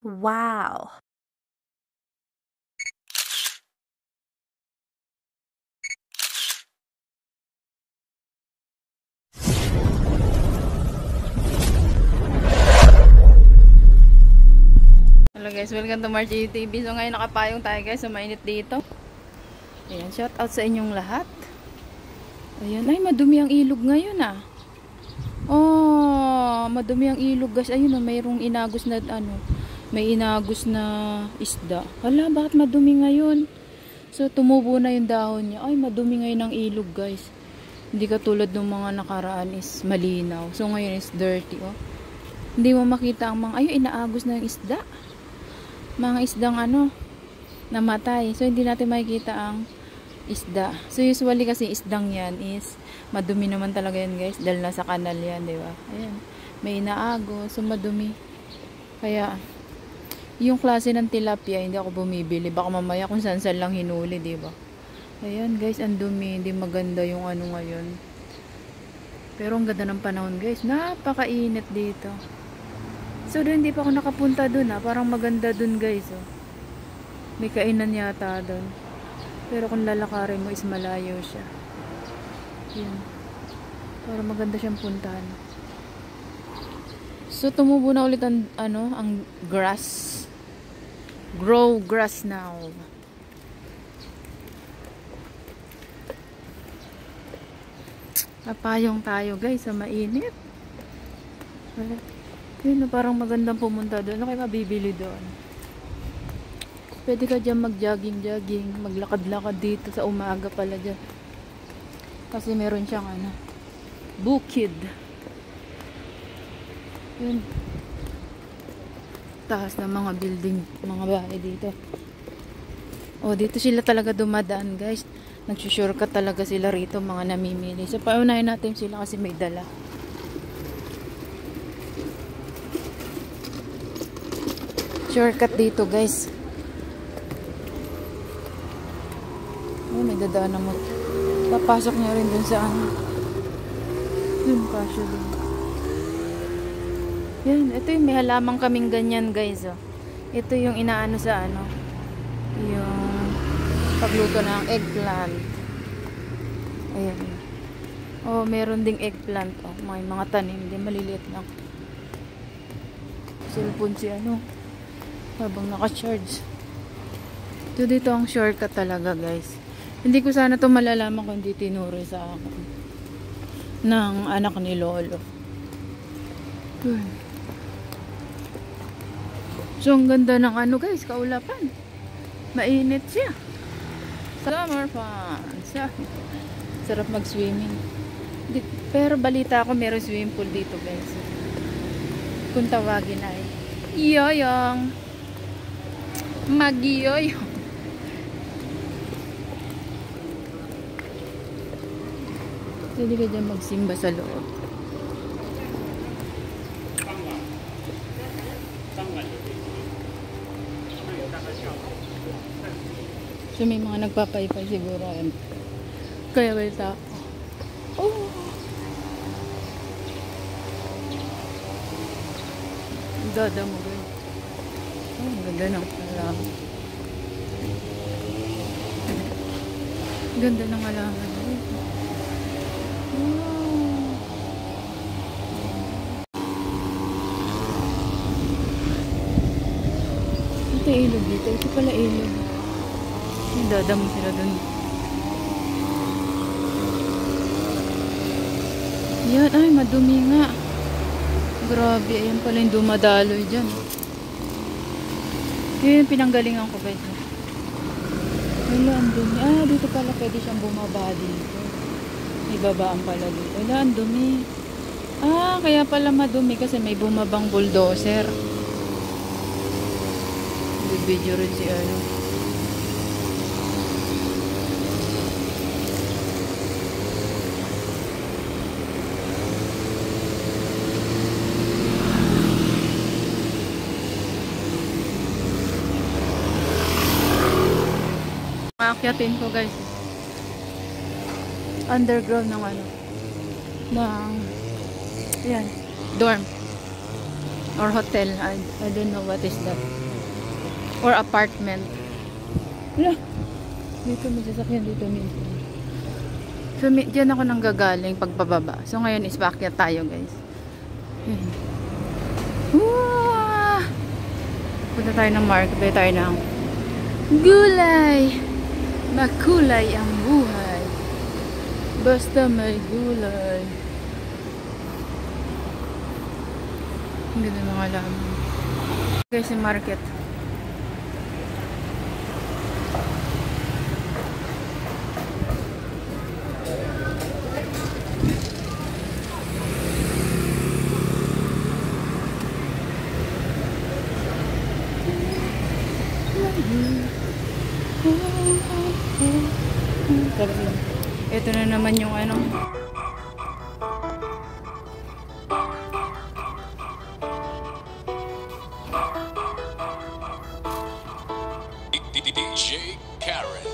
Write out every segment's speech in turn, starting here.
Wow! Hello guys, welcome to March TV. So ngayon nakapayong tayo guys, so mainit dito. Ayan, shout out sa inyong lahat. Ayan, ay madumi ang ilog ngayon ah. Oh, madumi ang ilog guys. Ayun oh, mayroong inagos na ano, may inagos na isda. Hala, bakit madumi ngayon? So tumubo na yung dahon niya. Ay, madumi ngayon ang ilog guys. Hindi katulad ng mga nakaraan is malinaw. So ngayon is dirty oh. Hindi mo makita ang mga, ayun, inaagos na yung isda. Mga isdang ano, namatay. So hindi natin makikita ang isda. So usually kasi isdang yan is madumi naman talaga yan guys, dahil nasa kanal yan, di ba? Ayan, may inaago, so madumi. Kaya yung klase ng tilapia hindi ako bumibili, baka mamaya kung saan lang hinuli, di ba? Ayan guys, ang dumi, hindi maganda yung ano ngayon. Pero ang ganda ng panahon guys, napakainit dito. So doon, hindi pa ako nakapunta doon ah, parang maganda doon guys oh. May kainan yata doon. Pero kung lalakarin mo is malayo siya. Yan. Para maganda siyang puntahan. So tumubo na ulit ang ano, ang grass. Grow grass now. Napayong tayo guys sa mainit. Yun, parang magandang pumunta doon. Ano kayo mabibili doon? Pwede ka dyan mag-jogging-jogging, maglakad-lakad dito sa umaga pala dyan. Kasi meron siyang ano, bukid. Yun. Taas ng mga building, mga bahay dito. O, dito sila talaga dumadaan guys. Nagsushortcut talaga sila rito, mga namimili. So, paunahin natin sila kasi may dala. Shortcut dito guys. Oh, may dadaan na mo. Papasok niya rin dun sa ano. Dun kasyo dun. Yan, ito yung may halamang kaming ganyan guys oh. Ito yung inaano sa ano, yung pagluto ng eggplant. Ayan. Oh, meron ding eggplant oh. May mga tanim din, maliliit lang. Cellphone si ano, habang naka-charge. So dito ang shortcut talaga guys. Hindi ko sana to malalaman kung hindi tinuro sa akin ng anak ni Lolo. So ang ganda ng ano guys, kaulapan. Mainit siya. Summer fun. Sarap mag-swimming. Pero balita ako meron swimming pool dito guys. Kung tawagin ay Yoyong. Mag-yoyong. Pwede ka dyan magsimba sa loob. So may mga nagpapaypay siguro. Kaya balita ako. Oh! Dada mo ba? Oh, ang ganda ng halaman. Ganda ng halaman. Wow. Ito ilog dito. Ito pala ilog. Yung dada mo sila dun. Yan, ay madumi nga. Grabe, ayan pala yung dumadaloy dyan. Yun yung pinanggalingan ko guys. Wala, ang dumi. Ah, dito pala pwede siyang bumaba dito. May babaan pala dito. Wala, ang dumi. Ah, kaya pala madumi kasi may bumabang bulldozer. Video rin si ano. Maakyatin ko guys. Underground ng ano. Ng yan, dorm. Or hotel. I don't know what is that. Or apartment. Wala. Dito may sasakyan dito minsan. So, diyan ako nang gagaling pagpababa. So, ngayon is paakyat tayo, guys. Yan. Punta tayo ng market. Punta tayo ng gulay. Makulay ang buhay. Basta may gulay. Hindi na mga laman. Guys, yung market. Ito na naman yung ano. DJ Karen.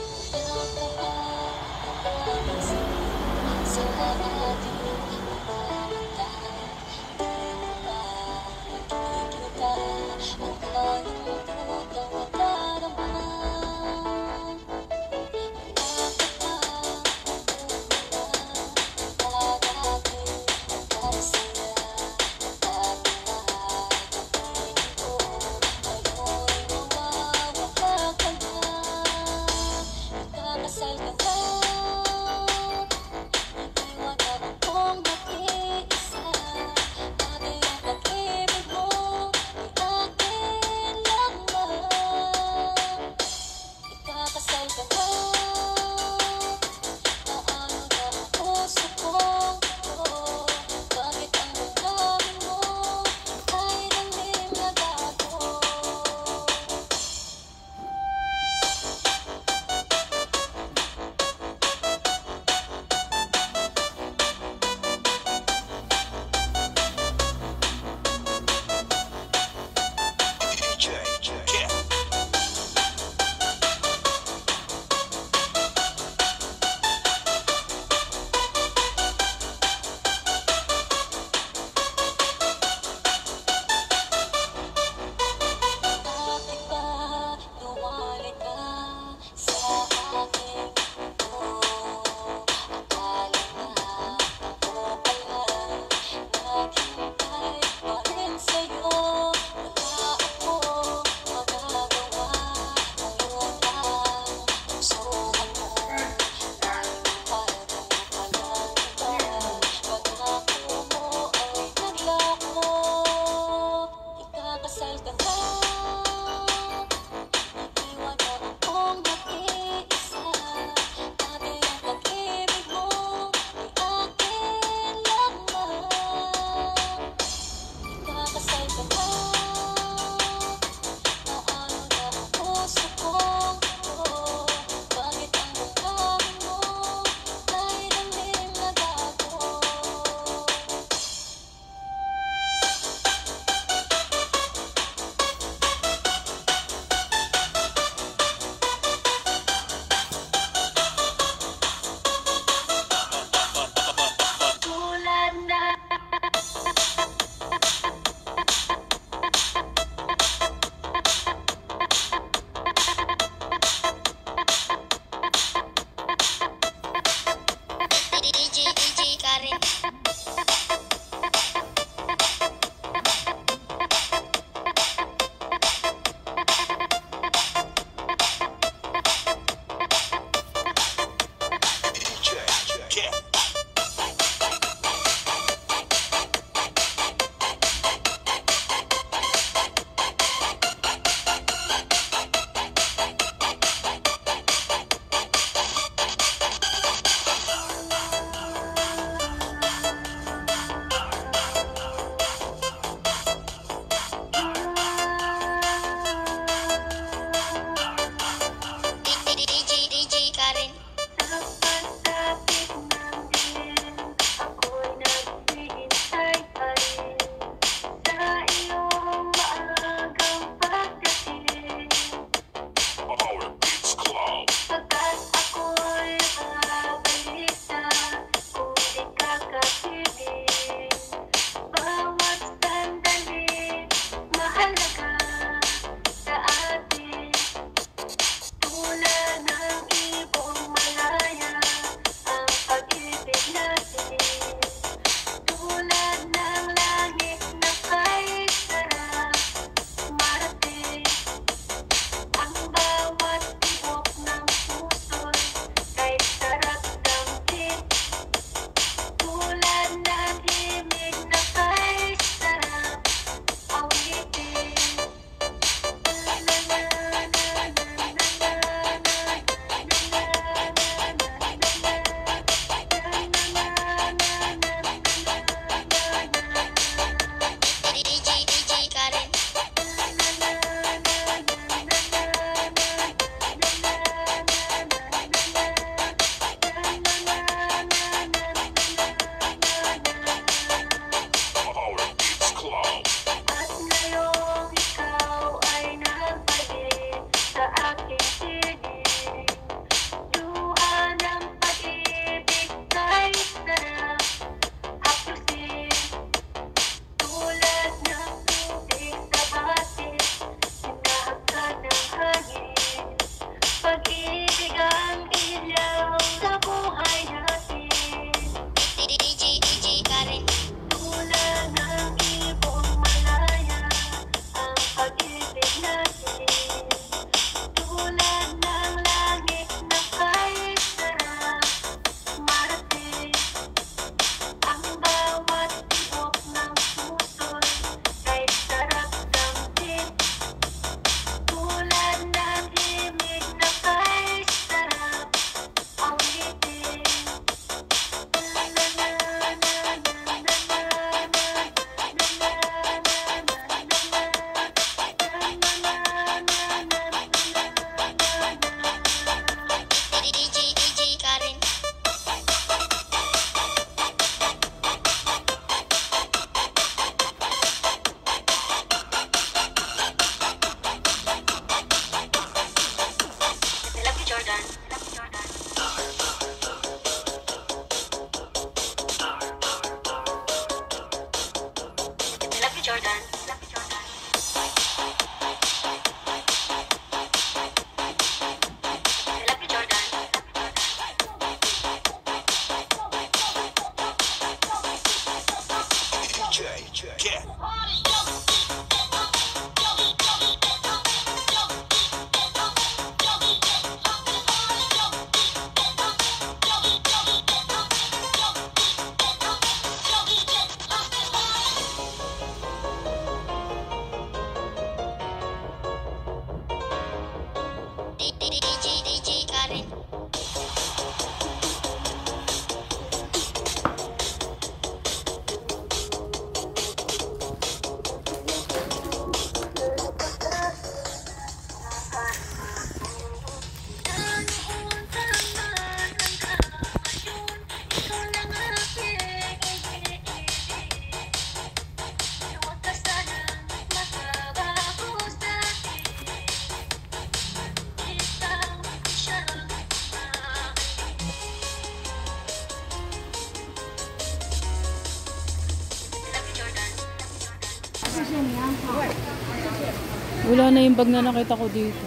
Wala na yung bag na nakita ko dito.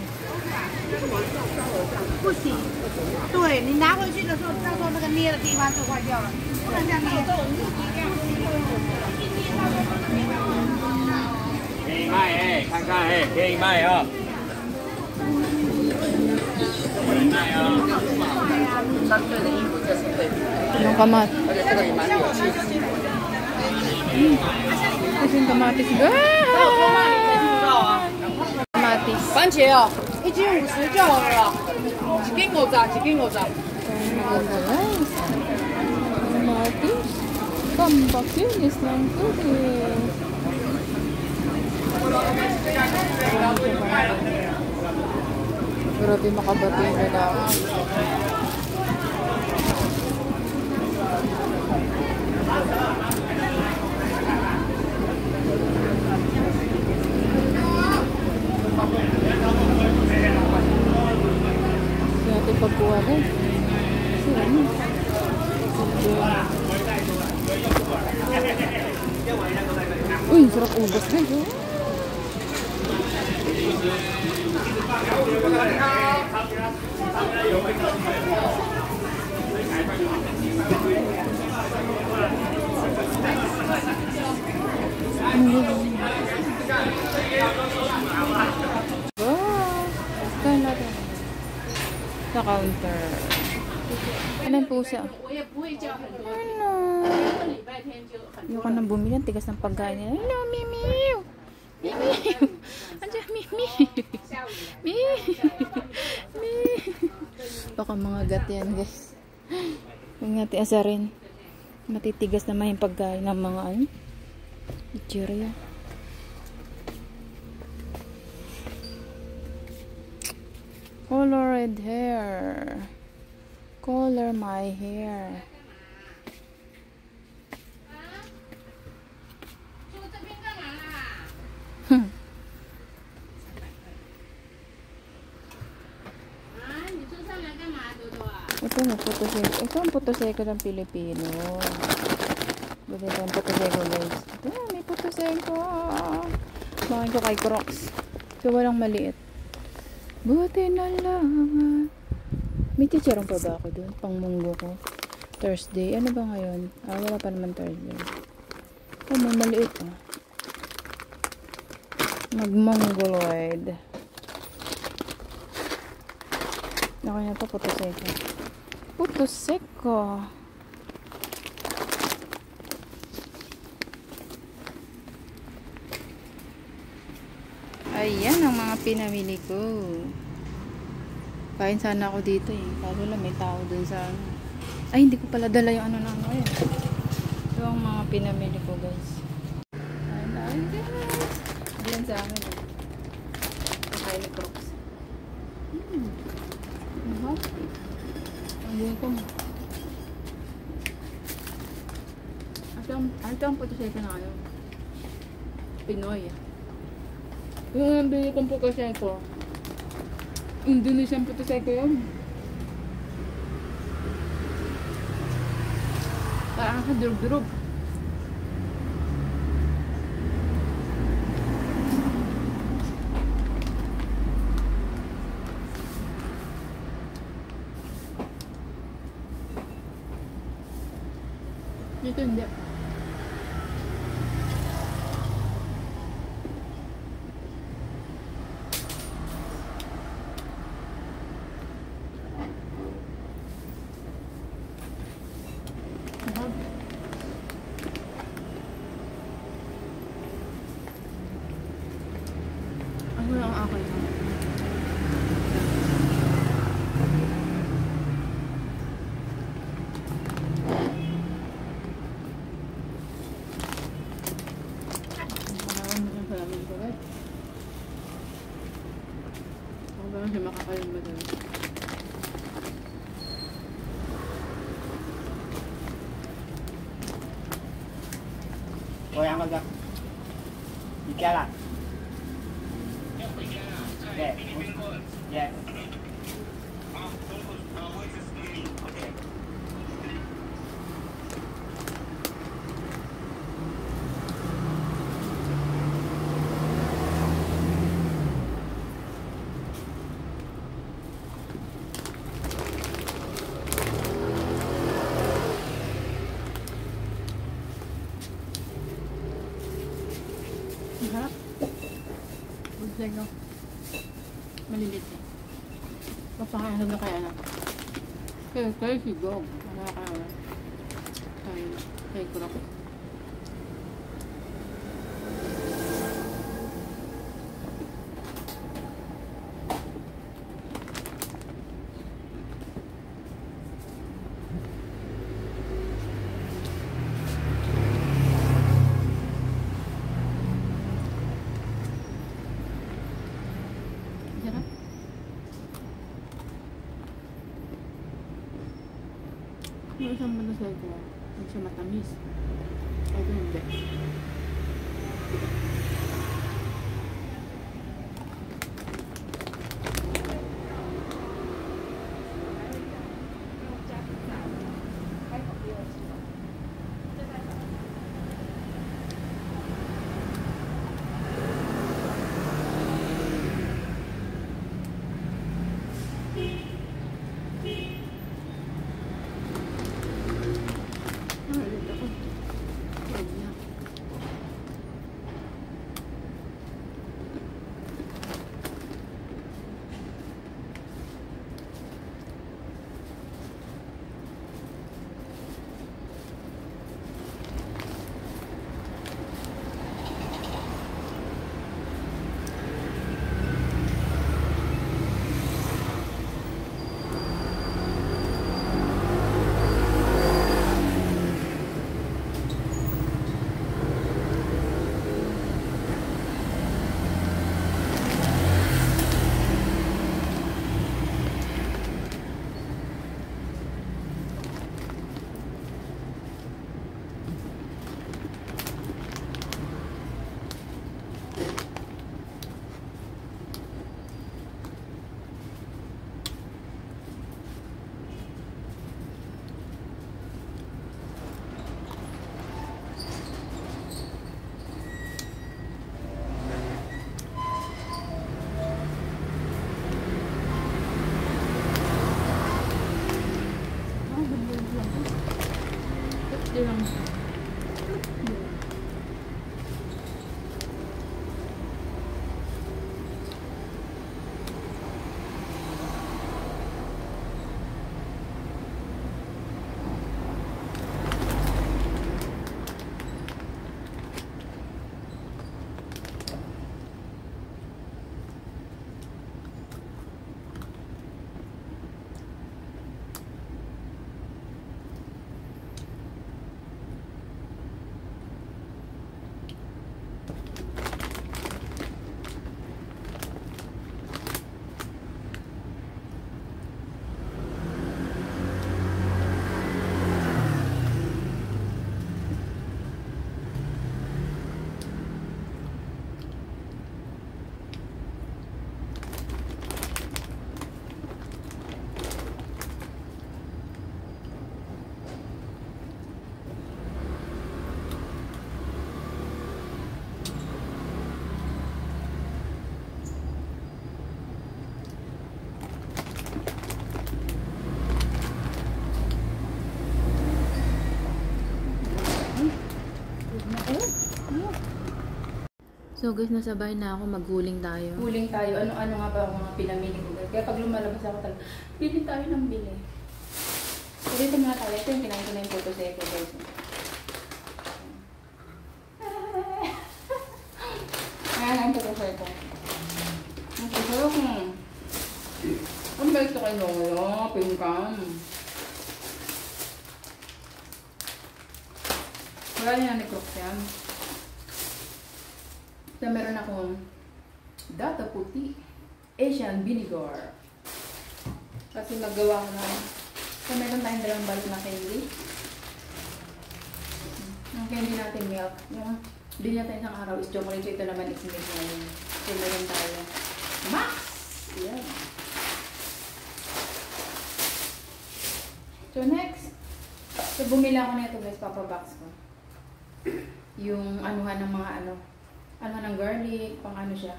不行，对你拿回去的时候，到时候那个捏的地方就坏掉了，不能这样捏。可以卖哎，看看哎，可以卖哦。不能卖哦。相对的衣服这是对的， Yung kamat. 而且这个也蛮有气质的。 Kasi yung kamatis. Ah! 还有多吗？你没听到啊？ Kamatis. 番茄哦，1斤50就好了啦，一斤50，一斤50。 Maganda guys. Kamatis. Pampakinis ng tubig. Grabe makabati yung lalaki. Kasi pagkuha guys. Kasi ano. Uy, sarap ubas guys. Oh. Saan natin? Sa counter. Ano yung pusa? Ano? Ayoko nang bumili. Ang tigas ng pagkain nila. Hello, Mimiu! Mimiu! Andiyan, Mimiu! Mimiu! Baka mga gat yan, guys. Huwag natin asarin. Matitigas naman yung pagkain ng mga ano. Itsura. Colored hair. Color my hair. Ito na photoseko. Ito ang photoseko ng Pilipino. Ito ang photoseko guys. Ito na, may photoseko. Bakit ko kay Crocs. So walang maliit. Buti na lang. May teacherong pa ba ako dun? Pang munggo ko. Thursday. Ano ba ngayon? Wala pa naman Thursday. Oh, may maliit ah. Mag-mongoloid. Okay na to, photoseko. Photoseko. Ayan ang mga pinamili ko. Kain sana ako dito eh. Kaso lang may tao dun sa ano. Ay, hindi ko pala dala yung ano na ano. Ayan. Ito ang mga pinamili ko guys. Ayan guys. Diyan sa amin. Kakain ni Crocs. Ang buhay ko. Ito ang photoseko na kayo. Pinoy. Yung nabili kong photoseko. Indonesian photoseko yun. Parang kadurog-durog. Dito hindi. Ano lang ang akin? Kasi makakain ba doon?我两个的，你加了？对，对。Malilit eh. Papakain na kaya na. Kaya sigog. Nakakaya. Kaya kurap. Sarap. Yung isang manasay ko, hindi siya matamis. Ito hindi. Lang. So guys, nasa bahay na ako, maghuling tayo. Huling tayo. Ano-ano nga ba ang mga pinamili ko guys. Kaya pag lumalabas ako talaga, bili tayo ng bili. So dito mga tayo. Ito yung kinain ko na yung photo sa ito guys. Ayan ang photo sa ito. Ang photo ko. Ang balik ito kay Lolo. Pingkam. Wala niya ni-cook yan. So, meron akong data puti, Asian vinegar. Kasi magawa ko na. So, meron tayong dalawang balot na candy. Yung candy natin milk. Yung hindi natin isang araw is chocolate. So, ito naman is milk ngayon. So, meron tayo Max! Yan. So, next. So, bumili ako na ito guys. Papabox ko. Yung anuhan ng mga ano ng garlic, pang ano siya.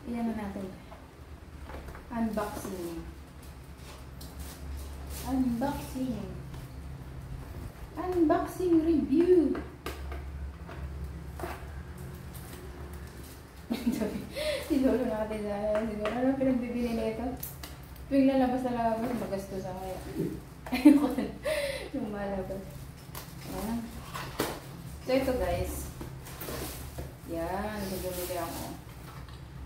Iyan na natin. Unboxing. Unboxing. Unboxing review. Si Lolo natin sa siguro. Ano pinagbibili nito? Tuwing lalabas na labas, magastos ako kaya. Yung malabas. Ayan. So ito guys. Yan, bumili ako.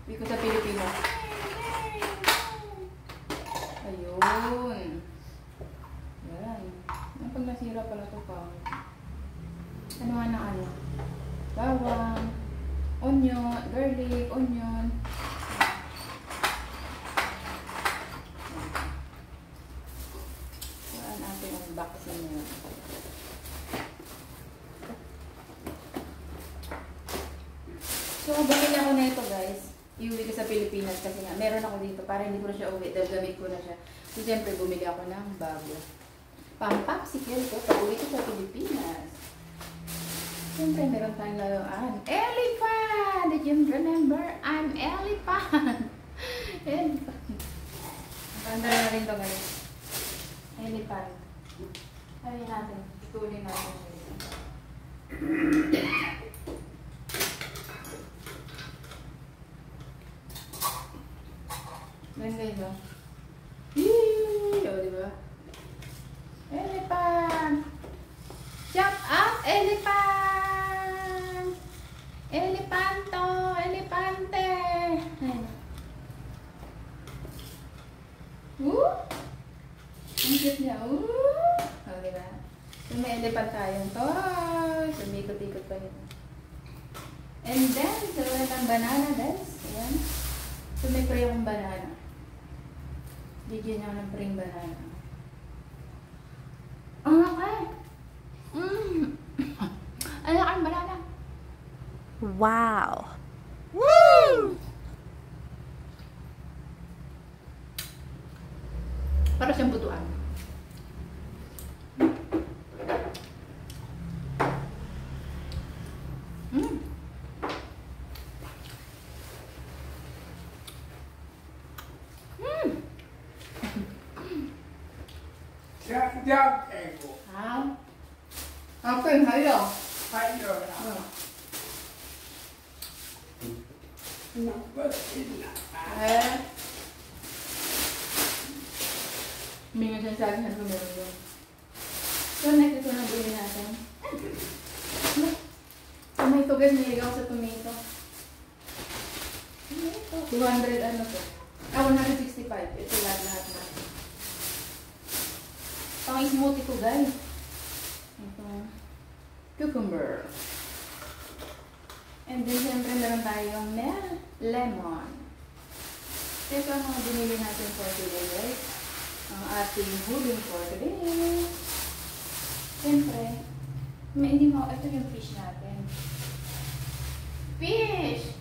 Hindi ko sa Pilipinas. Ayun. Yan. Pag nasira pala ito pa. Ano nga na ano? Bawang, onion, garlic, onion. Saan natin ang unboxing niya? So, bumili ako na ito guys. Iuwi ko sa Pilipinas kasi nga, meron ako dito para hindi ko na siya uwi. Dahil gamit ko na siya. So, siyempre, bumili ako ng bago. Pang-popsicle ko pag uwi ko sa Pilipinas. Siyempre, meron tayong laruan. Elephant! Did you remember? I'm elephant! Elephant. Tanda na rin ito guys. Elephant. Sabi natin. Ituloy natin. Ganun guys o. Yee! O, diba? Elephant! Jump up! Elephant! Elefanto! Elefante! Woo! Ang cute niya. Woo! O, diba? So, may elephant tayong toy. Sumikot-ikot pa yun. And then, sulat ang banana guys. Ayan. So, may pray akong banana. Bigyan niya ako ng praying banana. Okay. Ano kang banana? Wow! Woo! Para siyang butuan. Apa yang saya? Mingan siya sa akin na meron doon. So, next ito na bili natin. Tomato guys, niligaw sa tomato. 200 ano to? 165. Ito lahat na. Pang smoothie ko guys. Ito. Cucumber. And then, siyempre, meron tayong lemon. So, ito ang mga binili natin for today, guys. Ang ating huling for today. Siyempre, hindi mo, ito yung fish natin. Fish!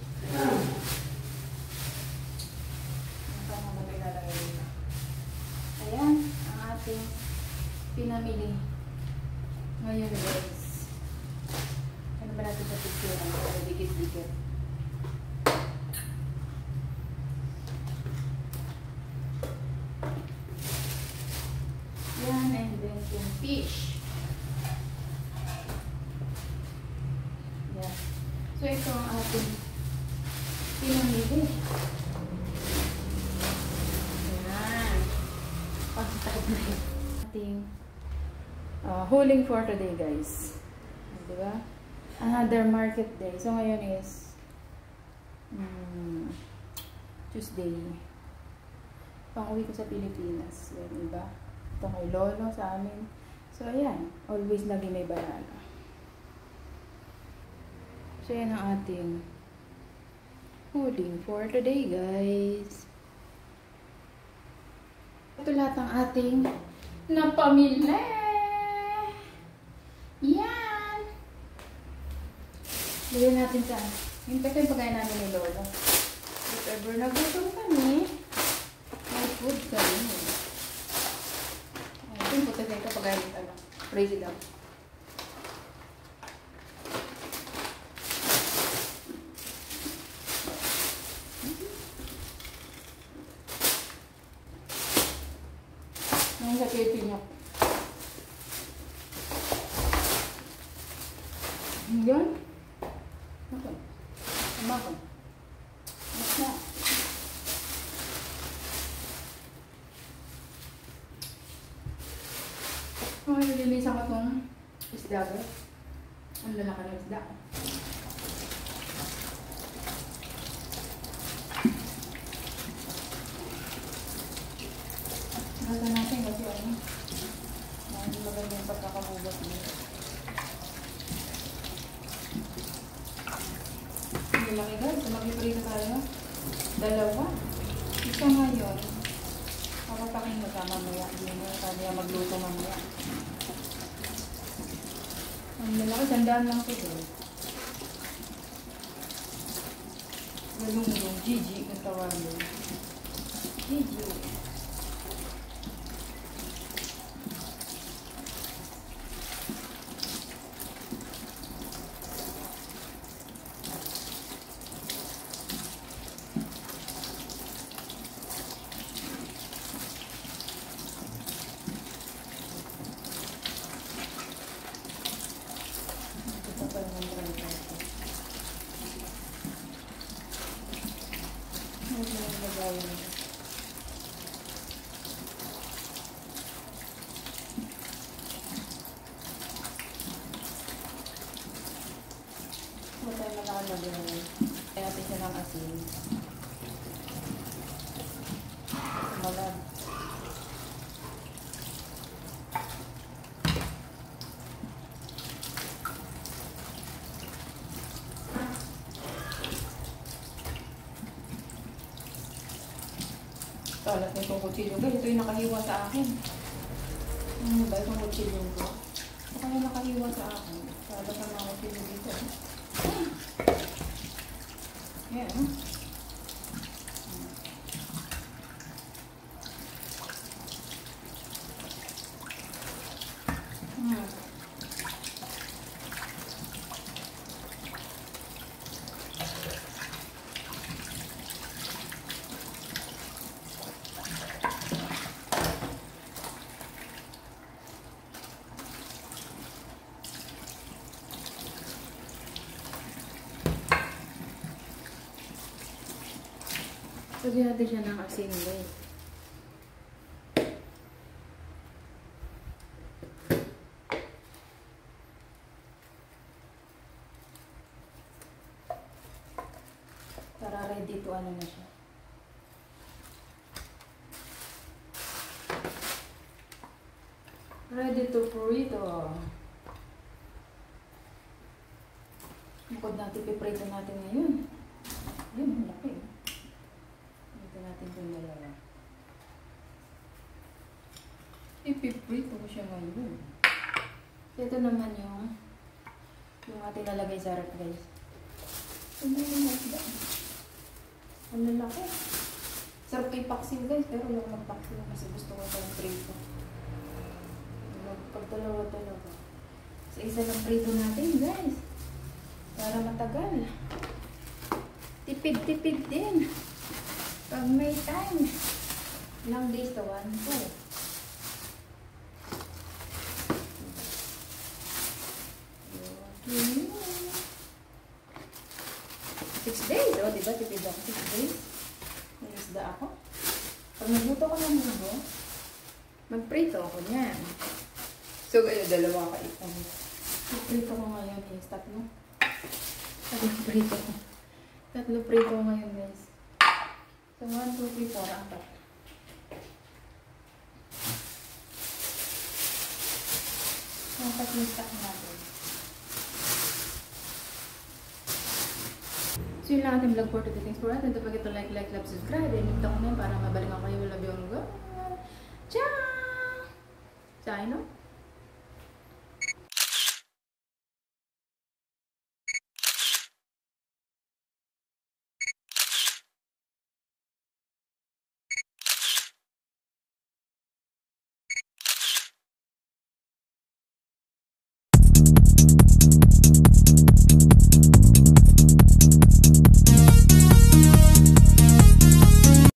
Ito ang mga pinalagay dito. Ayan, ang ating pinamili. Ngayon, guys. Ano ba natin sa picture? Para dikit-dikit. Yan, and then yung fish. Yan. So, ito ang ating pinamili. Yan. Pang-type na yun. Ating huling for today, guys. Diba? Another market day. So, ngayon is Tuesday. Pang-uwi ko sa Pilipinas. Yan, iba. Ito kay Lolo sa amin. So, ayan. Always lagi may banana. So, yan ang ating huling for today, guys. Ito lahat ang ating napamili. Yan! Lagyan natin saan. Yung ito yung pagkain namin ni Lola. If ever nagutom kami, may food kami. Ito yung puto ito pagkain nito. Crazy daw. Ngayon sa Pilipino. Yan. Okay. Makan. What's that? isda ba? Ang lalaki ng isda. Nasa natin kasi ano, hindi maganda yung pagkakabubat nito. Hindi laki guys, mag-iprito tayo. Dalawa. Isa ngayon. Papapakin mo sa mamaya. Hindi mo kaya magluto mamaya. Ang malaki, sandaan lang ito doon. Galunggong, Gigi, kung tawagin. Gigi. Matay na nakalagay. Kaya natin siya ng asin. Malab. Talat na itong kutsilyo. Guys, ito yung nakahiwa sa akin. Ano ba itong kutsilyo ko? Ito kaya nakahiwa sa akin. Talat na mga kutsilyo dito. Yan. Lagyan natin siya ng asin, guys. Para ready to ano na siya. Ready to prito. Bukod natin, piprito natin ngayon. Yun, laki. Natin itong dalawa. Ipiprito ko siya ngayon. Ito naman yung ating lalagay sa rep, guys. Ano yung nasda? Ang lalaki. Sarap kay paksil, guys. Pero wala ko magpaksil kasi gusto ko itong prito. Pag dalawa-dalawa. Sa isa ng prito natin, guys. Para matagal. Tipid-tipid din. Pag may time, ilang days to 1, 2. 6 days, o diba? Tipid ako 6 days. May isda ako. Pag nagluto ko ng mundo, magprito ako niyan. So, kayo, dalawa ka ito. Magprito ko ngayon, guys. Tatlo prito ko. Tatlo prito ko ngayon, guys. So, 1, 2, 3, 4, 4. Apat yung stock natin. So, yun lang ating vlog for today. Thanks for watching. Don't forget to like, love, subscribe. And hit ako na para mabalik ako kayo. Love you all. Ciao! Ciao!